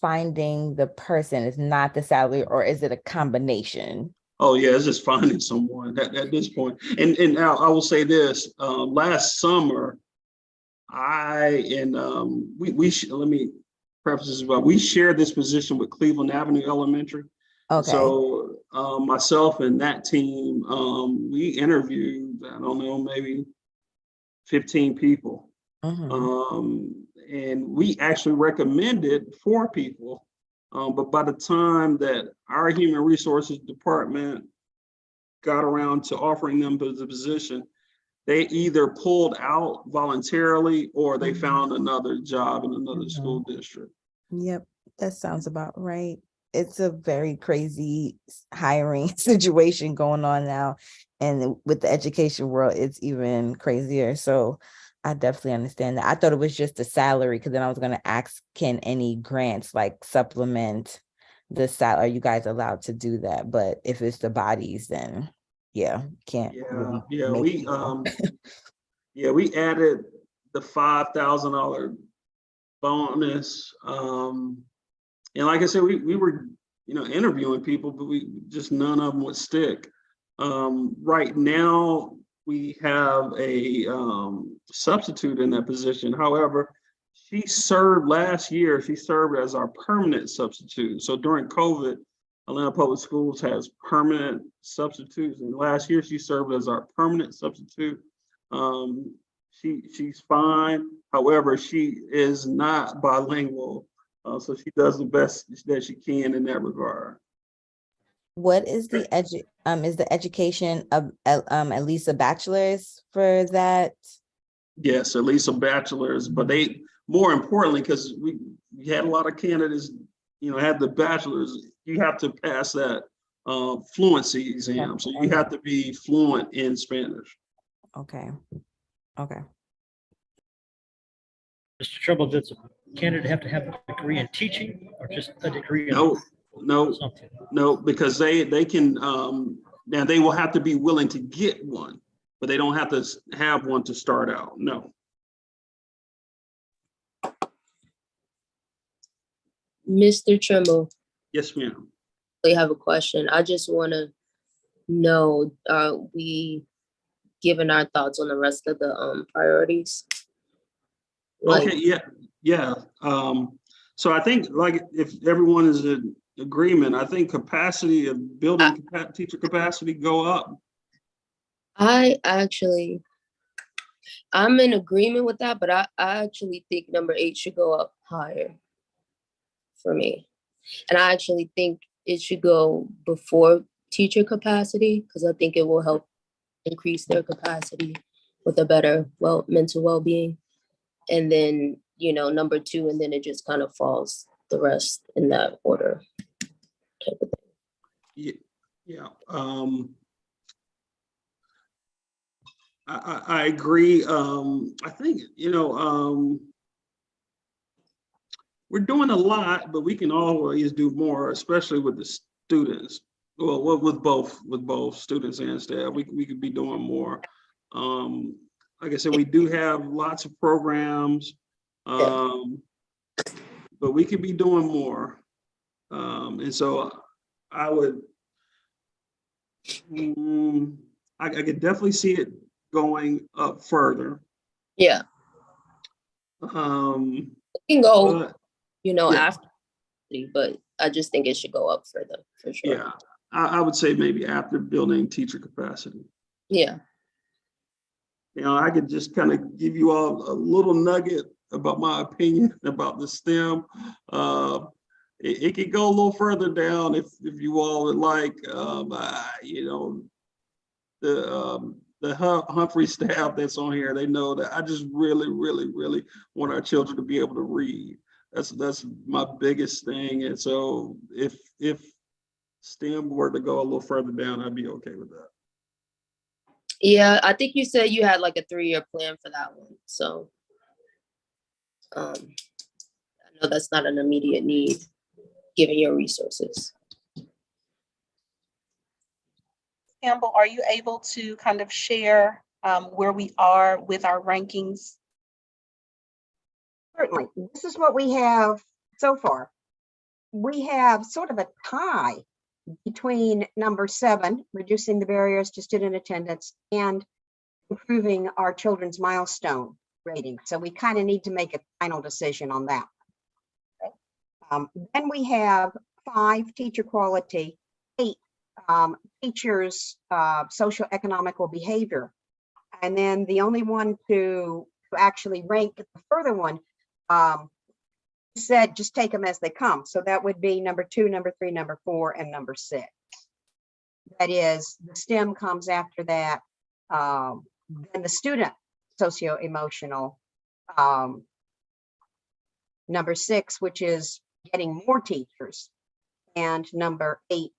finding the person, it's not the salary, or is it a combination? Oh yeah, it's just finding someone at this point. And now I will say this: last summer, let me preface this about we shared this position with Cleveland Avenue Elementary. Okay. So myself and that team, we interviewed, I don't know, maybe 15 people. And we actually recommended 4 people. But by the time that our human resources department got around to offering them the position, they either pulled out voluntarily or they found another job in another school district. Yep, that sounds about right. It's a very crazy hiring situation going on now. And with the education world, it's even crazier. So I definitely understand that. I thought it was just the salary, because then I was going to ask, can any grants like supplement the salary? Are you guys allowed to do that? But if it's the bodies, then yeah, can't really Yeah, make it more. we added the $5,000 bonus. And like I said, we were, interviewing people, but we just none of them would stick. Right now, we have a substitute in that position. However, last year, she served as our permanent substitute. So during COVID, Atlanta Public Schools has permanent substitutes. And last year, she served as our permanent substitute. She's fine. However, she is not bilingual. So she does the best that she can in that regard. What is the is the education of at least a bachelor's for that? Yes, at least a bachelor's, but they, more importantly, because we had a lot of candidates, had the bachelor's, you have to pass that fluency exam. So you have to be fluent in Spanish. Okay. Okay. Mr. Trumbull, does a candidate have to have a degree in teaching or just a degree in No, something? no, because they can, now they will have to be willing to get one, but they don't have to have one to start out. No. Mr. Trimble, Yes, ma'am. I have a question. I just want to know, we given our thoughts on the rest of the priorities? Like, Okay, yeah. So I think, like, if everyone is in agreement, I think capacity of building teacher capacity go up. I'm in agreement with that, but I actually think number 8 should go up higher for me. And I actually think it should go before teacher capacity, because I think it will help increase their capacity with a better mental well-being. And then, number 2, and then it just kind of falls the rest in that order type of thing. Yeah. I agree. I think, we're doing a lot, but we can always do more, especially with the students. Well, with both students and staff, we could be doing more. Like I said, we do have lots of programs, but we could be doing more. And so I would, I could definitely see it going up further. Yeah. It can go, after, but I just think it should go up further for sure. Yeah, I would say maybe after building teacher capacity. Yeah. I could just kind of give you all a little nugget about my opinion about the STEM. It could go a little further down if you all would like. The Humphries staff that's on here, they know that I just really, really, really want our children to be able to read. That's my biggest thing. And so if STEM were to go a little further down, I'd be okay with that. Yeah, I think you said you had like a 3-year plan for that one. So I know that's not an immediate need given your resources. Campbell, are you able to kind of share where we are with our rankings? Certainly. This is what we have so far. We have sort of a tie between number 7, reducing the barriers to student attendance, and improving our children's milestone rating. So we kind of need to make a final decision on that. Then we have 5, teacher quality, 8, teachers, social economical behavior. And then the only one to actually rank the further one said just take them as they come. So that would be number 2, number 3, number 4, and number 6. That is, the STEM comes after that. Then the student socio-emotional, number 6, which is getting more teachers, and number 8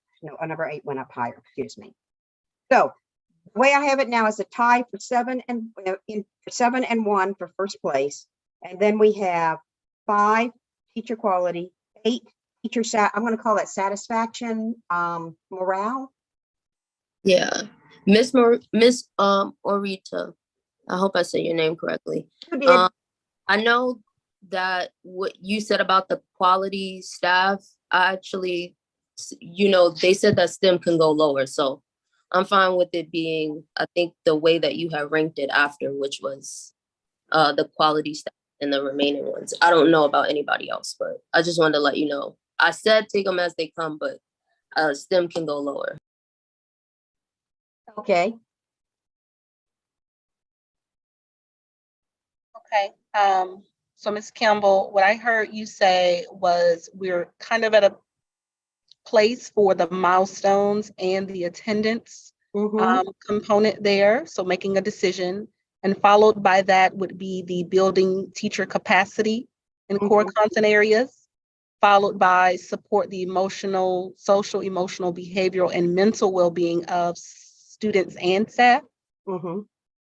went up higher, excuse me. So the way I have it now is a tie for 7 and 1 for first place. And then we have 5, teacher quality, 8, teacher I'm going to call that satisfaction, morale. Yeah. Miss Orita, I hope I said your name correctly. You did. I know that what you said about the quality staff, I actually, they said that STEM can go lower. So I'm fine with it being, I think the way that you have ranked it after, which was the quality staff and the remaining ones. I don't know about anybody else, but I just wanted to let you know. I said take them as they come, but STEM can go lower. Okay. Okay. So Ms. Campbell, what I heard you say was we're kind of at a place for the milestones and the attendance component there. So making a decision, and followed by that would be the building teacher capacity in core content areas, followed by support the emotional, social, emotional, behavioral, and mental well-being of students and staff.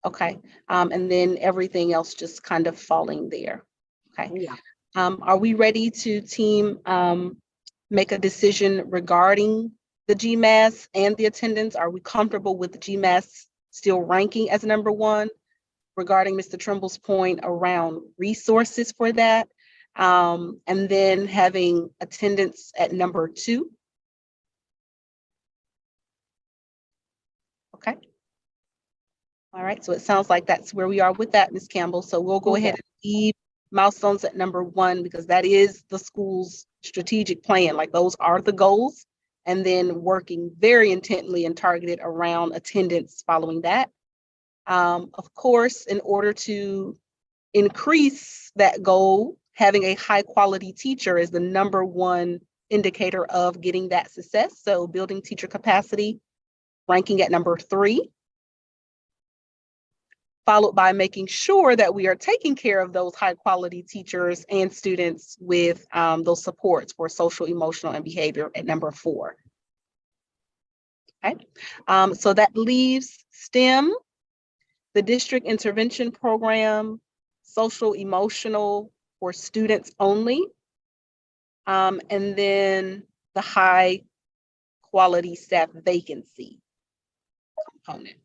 Okay. And then everything else just kind of falling there. Okay. Yeah. Are we ready to team make a decision regarding the GMAS and the attendance? Are we comfortable with the GMAS still ranking as number 1 regarding Mr. Trimble's point around resources for that? And then having attendance at number 2? Okay. All right, so it sounds like that's where we are with that, Ms. Campbell. So we'll go ahead and leave milestones at number 1 because that is the school's strategic plan. Like those are the goals, and then working very intently and targeted around attendance following that. Of course, in order to increase that goal, having a high quality teacher is the number 1 indicator of getting that success. So building teacher capacity, ranking at number 3. Followed by making sure that we are taking care of those high quality teachers and students with those supports for social, emotional, and behavior at number 4. Okay, so that leaves STEM, the district intervention program, social, emotional for students only, and then the high quality staff vacancy component,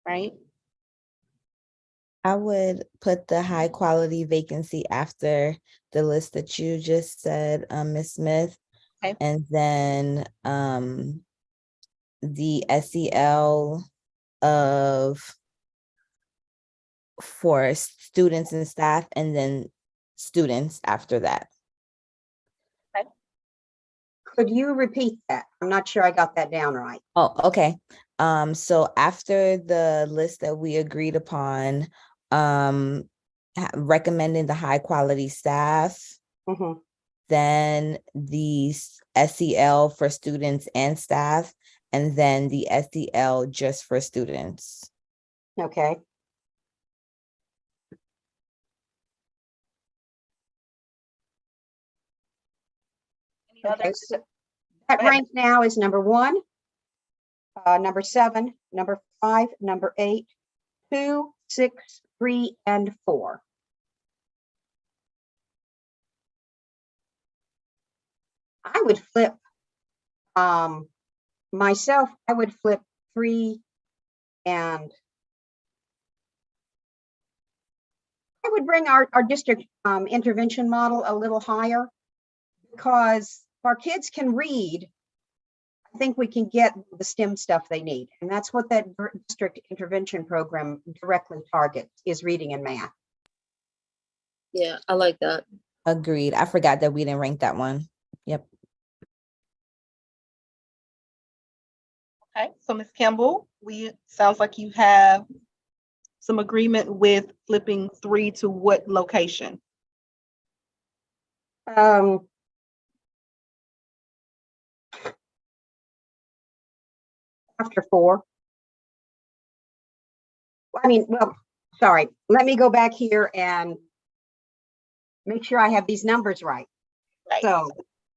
right? I would put the high quality vacancy after the list that you just said, Ms. Smith. Okay. And then the SEL for students and staff, and then students after that. Okay. Could you repeat that? I'm not sure I got that down right. Oh, okay. So after the list that we agreed upon, recommending the high quality staff, then the SEL for students and staff, and then the SEL just for students. Okay. Okay, so that rank now is number 1, number 7, number 5, number 8, 2, 6, 3, and 4. I would flip, myself, I would flip 3 and I would bring our district intervention model a little higher, because if our kids can read, I think we can get the STEM stuff they need. And that's what that district intervention program directly targets, is reading and math. Yeah, I like that. Agreed. I forgot that we didn't rank that one. Yep. Okay, so Ms. Campbell, sounds like you have some agreement with flipping 3 to what location? After 4. I mean, well, sorry, let me go back here and make sure I have these numbers right. Right. So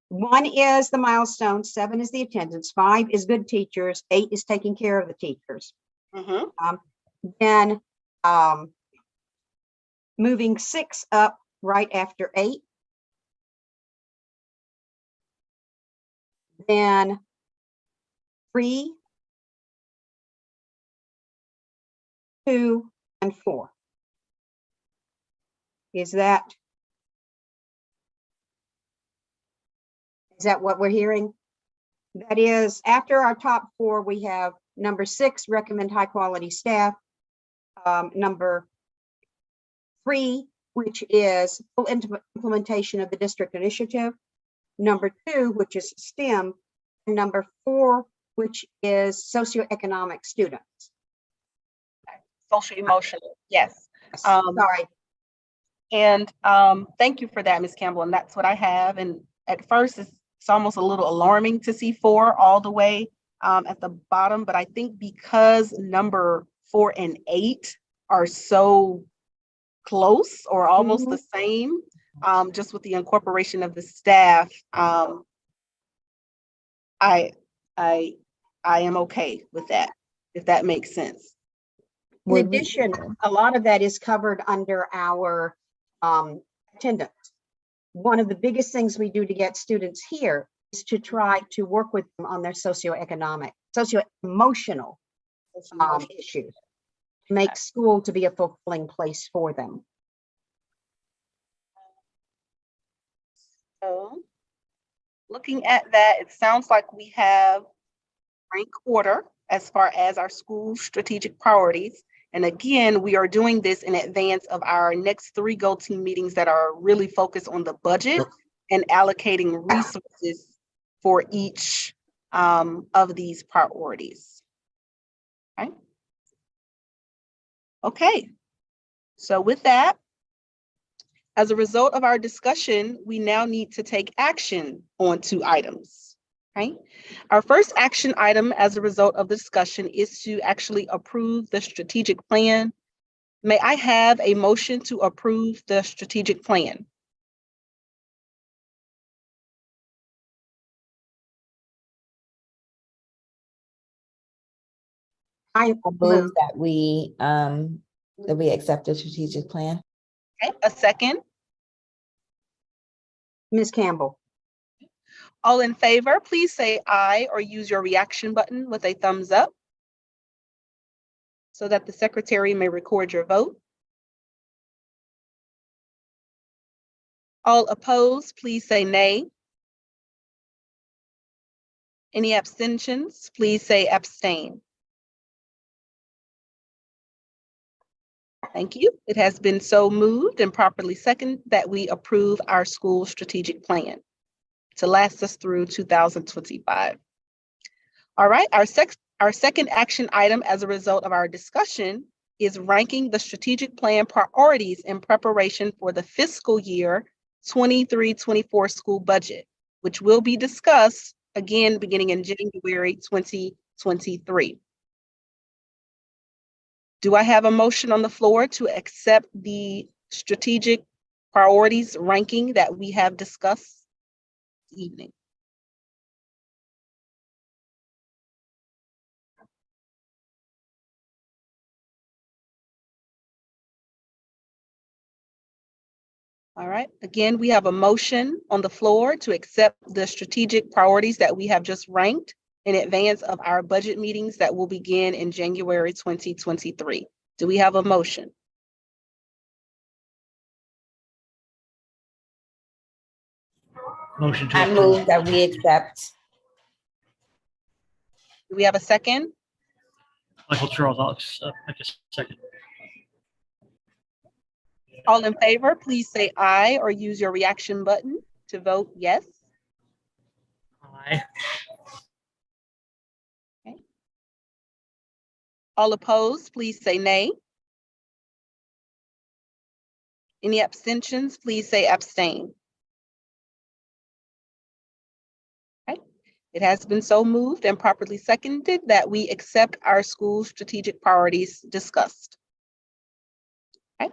1 is the milestone, 7 is the attendance, 5 is good teachers, 8 is taking care of the teachers. Then moving 6 up right after 8. Then 3, 2, and 4. Is that what we're hearing? That is, after our top 4, we have number 6, recommend high quality staff. Number 3, which is full implementation of the district initiative. Number 2, which is STEM. And number 4, which is socioeconomic students. Social emotional, yes. Sorry. And thank you for that, Ms. Campbell. And that's what I have. And at first, it's almost a little alarming to see 4 all the way at the bottom. But I think because number 4 and 8 are so close or almost the same, just with the incorporation of the staff, I am okay with that, if that makes sense. In addition, a lot of that is covered under our attendance. One of the biggest things we do to get students here is to try to work with them on their socioeconomic, socio-emotional issues, to make school to be a fulfilling place for them. So, looking at that, it sounds like we have rank order as far as our school strategic priorities. And again, we are doing this in advance of our next 3 Go Team meetings that are really focused on the budget and allocating resources for each of these priorities. Okay. Okay. So with that, as a result of our discussion, we now need to take action on 2 items. Okay. Our first action item as a result of the discussion is to actually approve the strategic plan. May I have a motion to approve the strategic plan? I Move that we accept the strategic plan. Okay, a second. Ms. Campbell. All in favor, please say aye or use your reaction button with a thumbs up so that the secretary may record your vote. All opposed, please say nay. Any abstentions, please say abstain. Thank you. It has been so moved and properly seconded that we approve our school strategic plan to last us through 2025. All right, our second action item as a result of our discussion is ranking the strategic plan priorities in preparation for the fiscal year 23-24 school budget, which will be discussed again beginning in January 2023. Do I have a motion on the floor to accept the strategic priorities ranking that we have discussed this evening? All right. Again, we have a motion on the floor to accept the strategic priorities that we have just ranked in advance of our budget meetings that will begin in January 2023. Do we have a motion? Motion to I approve. move that we accept. Do we have a second? Michael Charles, I'll make a second. All in favor, please say aye or use your reaction button to vote yes. Aye. Okay. All opposed, please say nay. Any abstentions, please say abstain. Okay. It has been so moved and properly seconded that we accept our school strategic priorities discussed. Okay.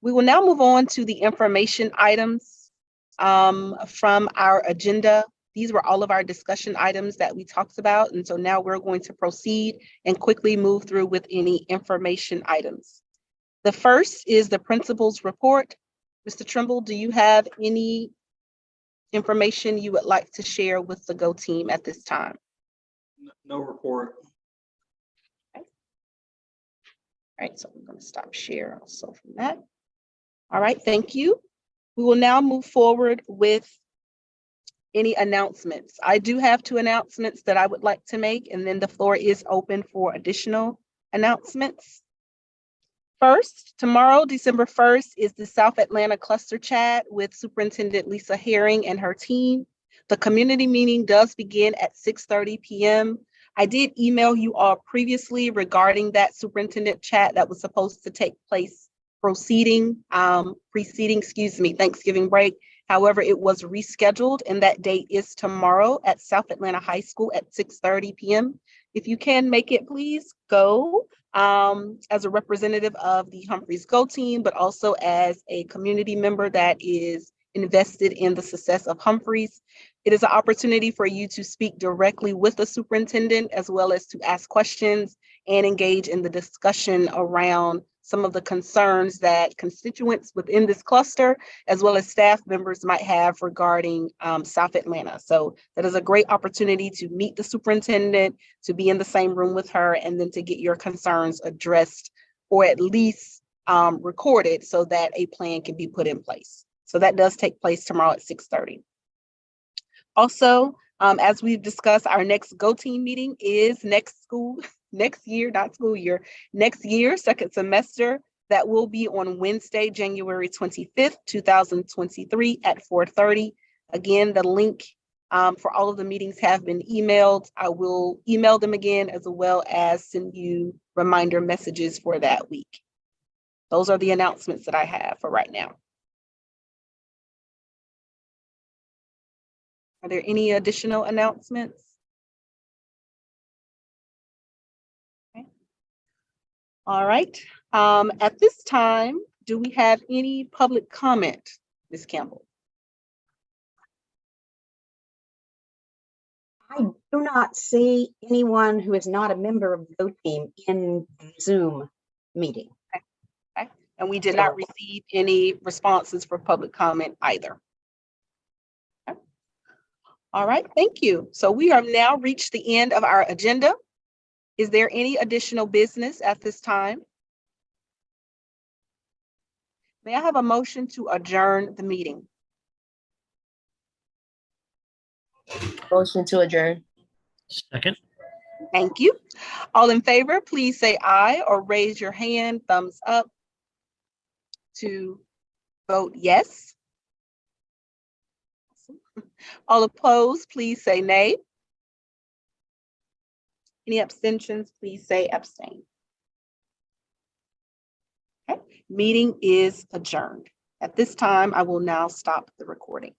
We will now move on to the information items from our agenda. These were all of our discussion items that we talked about. And so now we're going to proceed and quickly move through with any information items. The first is the principal's report. Mr. Trimble, do you have any information you would like to share with the Go team at this time? No report. Okay. All right, so I'm going to stop share also from that. All right, thank you. We will now move forward with any announcements. I do have 2 announcements that I would like to make, and then the floor is open for additional announcements. First, tomorrow, December 1st, is the South Atlanta Cluster Chat with Superintendent Lisa Herring and her team. The community meeting does begin at 6:30 p.m. I did email you all previously regarding that superintendent chat that was supposed to take place preceding Thanksgiving break. However, it was rescheduled, and that date is tomorrow at South Atlanta High School at 6:30 p.m. If you can make it, please go as a representative of the Humphries Go team, but also as a community member that is invested in the success of Humphries. It is an opportunity for you to speak directly with the superintendent, as well as to ask questions and engage in the discussion around some of the concerns that constituents within this cluster, as well as staff members might have regarding South Atlanta. So that is a great opportunity to meet the superintendent, to be in the same room with her, and then to get your concerns addressed or at least recorded so that a plan can be put in place. So that does take place tomorrow at 6:30. Also, as we've discussed, our next Go Team meeting is next year, second semester. That will be on Wednesday, January 25th, 2023 at 4:30. Again, the link for all of the meetings have been emailed. I will email them again, as well as send you reminder messages for that week. Those are the announcements that I have for right now. Are there any additional announcements? Okay. All right. At this time, do we have any public comment, Ms. Campbell? I do not see anyone who is not a member of the Go team in the Zoom meeting. Okay. And we did not receive any responses for public comment either. Okay. All right, thank you. So we have now reached the end of our agenda. Is there any additional business at this time? May I have a motion to adjourn the meeting? Motion to adjourn. Second. Thank you. All in favor, please say aye or raise your hand, thumbs up to vote yes. All opposed, please say nay. Any abstentions, please say abstain. Okay. Meeting is adjourned. At this time, I will now stop the recording.